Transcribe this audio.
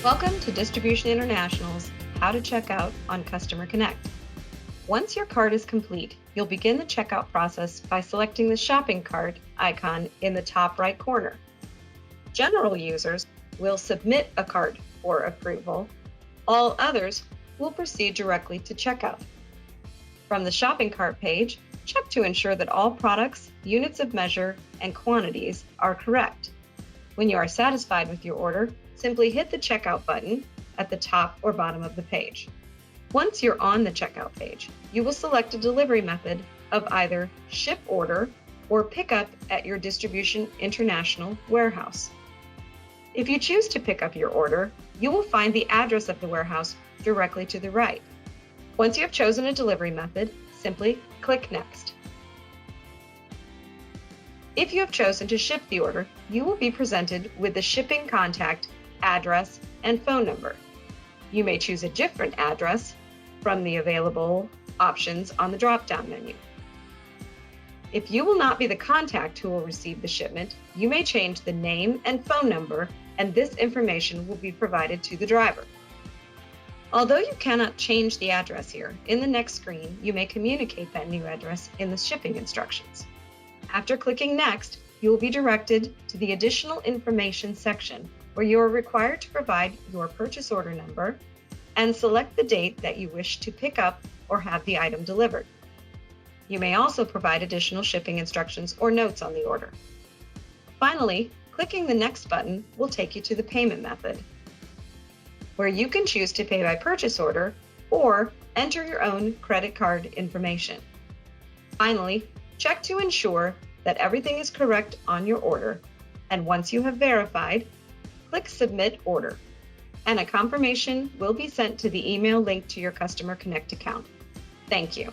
Welcome to Distribution International's How to Check Out on CustomerConnect. Once your cart is complete, you'll begin the checkout process by selecting the shopping cart icon in the top right corner. General users will submit a cart for approval. All others will proceed directly to checkout. From the shopping cart page, check to ensure that all products, units of measure, and quantities are correct. When you are satisfied with your order, simply hit the checkout button at the top or bottom of the page. Once you're on the checkout page, you will select a delivery method of either ship order or pickup at your Distribution International warehouse. If you choose to pick up your order, you will find the address of the warehouse directly to the right. Once you have chosen a delivery method, simply click Next. If you have chosen to ship the order, you will be presented with the shipping contact, address, and phone number. You may choose a different address from the available options on the drop-down menu. If you will not be the contact who will receive the shipment, you may change the name and phone number, and this information will be provided to the driver. Although you cannot change the address here, in the next screen, you may communicate that new address in the shipping instructions. After clicking Next, you will be directed to the Additional Information section, where you are required to provide your purchase order number and select the date that you wish to pick up or have the item delivered. You may also provide additional shipping instructions or notes on the order. Finally, clicking the Next button will take you to the payment method, where you can choose to pay by purchase order or enter your own credit card information. Finally, check to ensure that everything is correct on your order, and once you have verified, click Submit Order, and a confirmation will be sent to the email linked to your CustomerConnect account. Thank you.